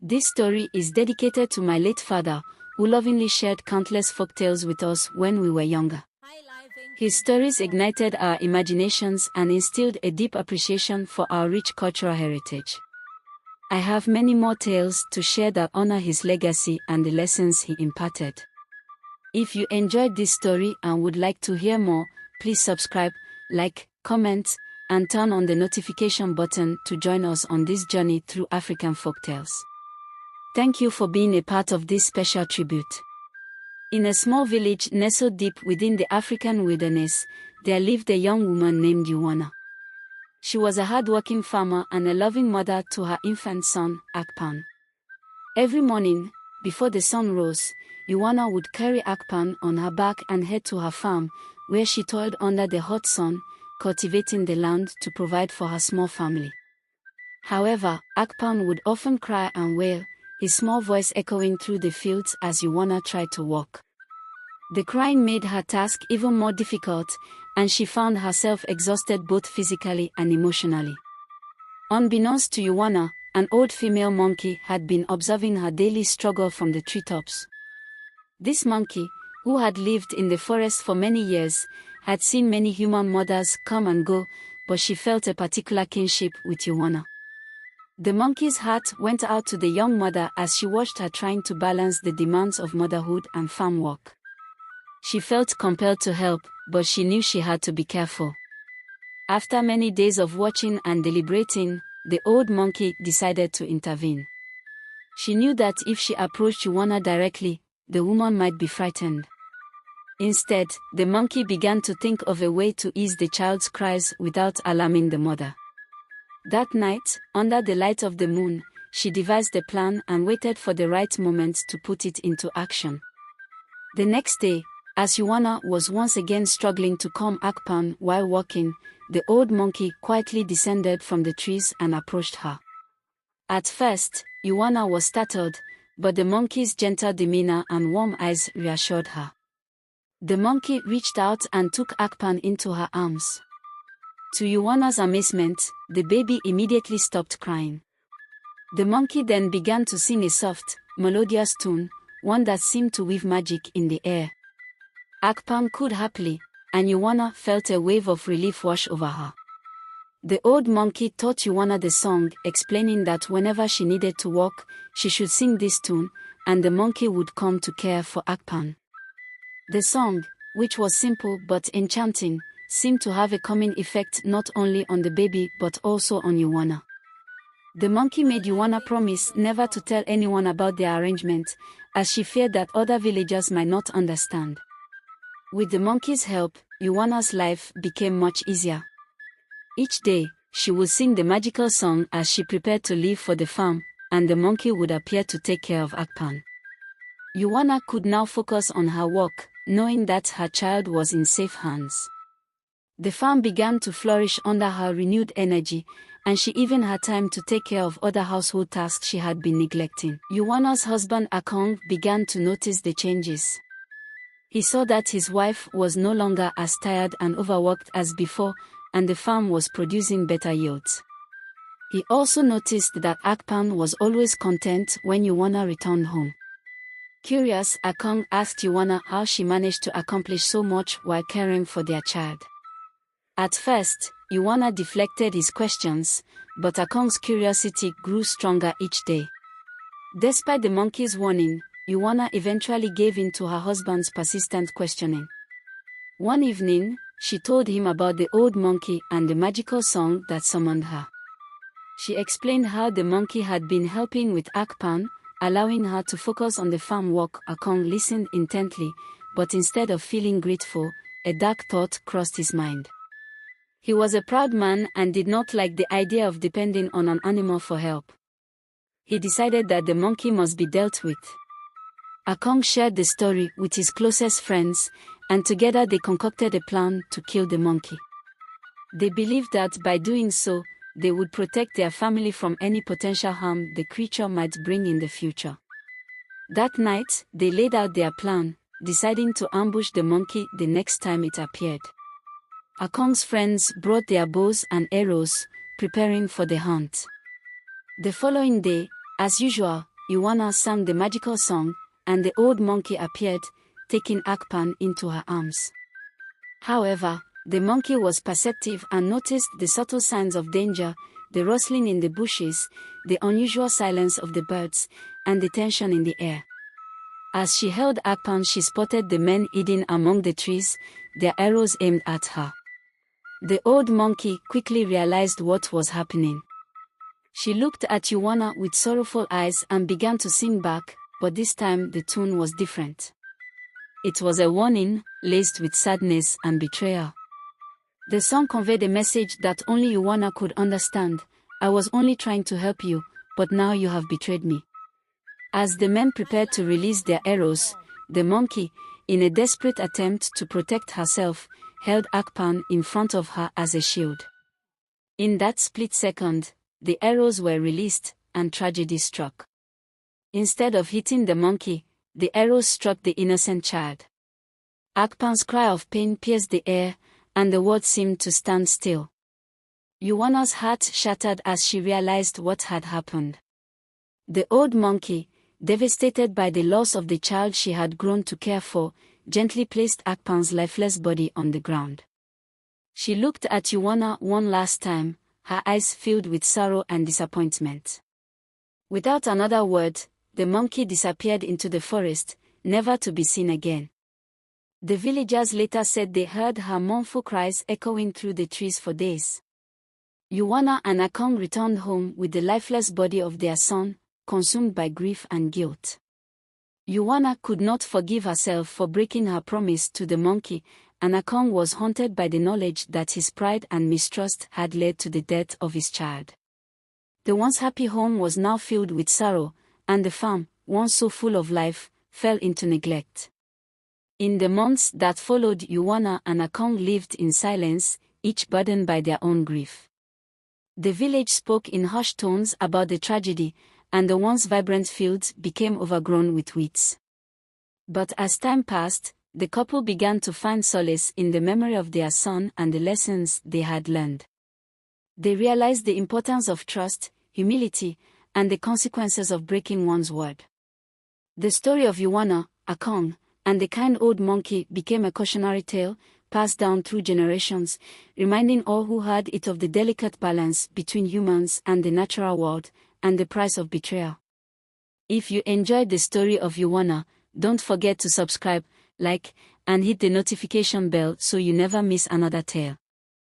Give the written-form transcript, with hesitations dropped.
This story is dedicated to my late father, who lovingly shared countless folktales with us when we were younger. His stories ignited our imaginations and instilled a deep appreciation for our rich cultural heritage. I have many more tales to share that honor his legacy and the lessons he imparted. If you enjoyed this story and would like to hear more, please subscribe, like, comment, and turn on the notification button to join us on this journey through African folktales. Thank you for being a part of this special tribute. In a small village nestled deep within the African wilderness, there lived a young woman named Uwana. She was a hardworking farmer and a loving mother to her infant son, Akpan. Every morning, before the sun rose, Uwana would carry Akpan on her back and head to her farm, where she toiled under the hot sun, cultivating the land to provide for her small family. However, Akpan would often cry and wail, his small voice echoing through the fields as Uwana tried to walk. The crying made her task even more difficult, and she found herself exhausted both physically and emotionally. Unbeknownst to Uwana, an old female monkey had been observing her daily struggle from the treetops. This monkey, who had lived in the forest for many years, had seen many human mothers come and go, but she felt a particular kinship with Uwana. The monkey's heart went out to the young mother as she watched her trying to balance the demands of motherhood and farm work. She felt compelled to help, but she knew she had to be careful. After many days of watching and deliberating, the old monkey decided to intervene. She knew that if she approached Uwana directly, the woman might be frightened. Instead, the monkey began to think of a way to ease the child's cries without alarming the mother. That night, under the light of the moon, she devised a plan and waited for the right moment to put it into action. The next day, as Uwana was once again struggling to calm Akpan while walking, the old monkey quietly descended from the trees and approached her. At first, Uwana was startled, but the monkey's gentle demeanor and warm eyes reassured her. The monkey reached out and took Akpan into her arms. To Uwana's amazement, the baby immediately stopped crying. The monkey then began to sing a soft, melodious tune, one that seemed to weave magic in the air. Akpan cooed happily, and Uwana felt a wave of relief wash over her. The old monkey taught Uwana the song, explaining that whenever she needed to walk, she should sing this tune, and the monkey would come to care for Akpan. The song, which was simple but enchanting, seemed to have a calming effect not only on the baby but also on Uwana. The monkey made Uwana promise never to tell anyone about the arrangement, as she feared that other villagers might not understand. With the monkey's help, Uwana's life became much easier. Each day, she would sing the magical song as she prepared to leave for the farm, and the monkey would appear to take care of Akpan. Uwana could now focus on her work, knowing that her child was in safe hands. The farm began to flourish under her renewed energy, and she even had time to take care of other household tasks she had been neglecting. Uwana's husband Akpan began to notice the changes. He saw that his wife was no longer as tired and overworked as before, and the farm was producing better yields. He also noticed that Akpan was always content when Uwana returned home. Curious, Akpan asked Uwana how she managed to accomplish so much while caring for their child. At first, Uwana deflected his questions, but Akpan's curiosity grew stronger each day. Despite the monkey's warning, Uwana eventually gave in to her husband's persistent questioning. One evening, she told him about the old monkey and the magical song that summoned her. She explained how the monkey had been helping with Akpan, allowing her to focus on the farm work. Akpan listened intently, but instead of feeling grateful, a dark thought crossed his mind. He was a proud man and did not like the idea of depending on an animal for help. He decided that the monkey must be dealt with. Akpan shared the story with his closest friends, and together they concocted a plan to kill the monkey. They believed that by doing so, they would protect their family from any potential harm the creature might bring in the future. That night, they laid out their plan, deciding to ambush the monkey the next time it appeared. Akpan's friends brought their bows and arrows, preparing for the hunt. The following day, as usual, Uwana sang the magical song, and the old monkey appeared, taking Akpan into her arms. However, the monkey was perceptive and noticed the subtle signs of danger, the rustling in the bushes, the unusual silence of the birds, and the tension in the air. As she held Akpan, she spotted the men hidden among the trees, their arrows aimed at her. The old monkey quickly realized what was happening. She looked at Uwana with sorrowful eyes and began to sing back, but this time the tune was different. It was a warning, laced with sadness and betrayal. The song conveyed a message that only Uwana could understand. I was only trying to help you, but now you have betrayed me. As the men prepared to release their arrows, the monkey, in a desperate attempt to protect herself, held Akpan in front of her as a shield. In that split second, the arrows were released, and tragedy struck. Instead of hitting the monkey, the arrows struck the innocent child. Akpan's cry of pain pierced the air, and the world seemed to stand still. Uwana's heart shattered as she realized what had happened. The old monkey, devastated by the loss of the child she had grown to care for, gently placed Akpan's lifeless body on the ground. She looked at Uwana one last time, her eyes filled with sorrow and disappointment. Without another word, the monkey disappeared into the forest, never to be seen again. The villagers later said they heard her mournful cries echoing through the trees for days. Uwana and Akpan returned home with the lifeless body of their son, consumed by grief and guilt. Uwana could not forgive herself for breaking her promise to the monkey, and Akpan was haunted by the knowledge that his pride and mistrust had led to the death of his child. The once happy home was now filled with sorrow, and the farm, once so full of life, fell into neglect. In the months that followed, Uwana and Akpan lived in silence, each burdened by their own grief. The village spoke in hushed tones about the tragedy, and the once vibrant fields became overgrown with weeds. But as time passed, the couple began to find solace in the memory of their son and the lessons they had learned. They realized the importance of trust, humility, and the consequences of breaking one's word. The story of Uwana, Akpan, and the kind old monkey became a cautionary tale, passed down through generations, reminding all who heard it of the delicate balance between humans and the natural world, and the price of betrayal. If you enjoyed the story of Uwana, don't forget to subscribe, like, and hit the notification bell so you never miss another tale.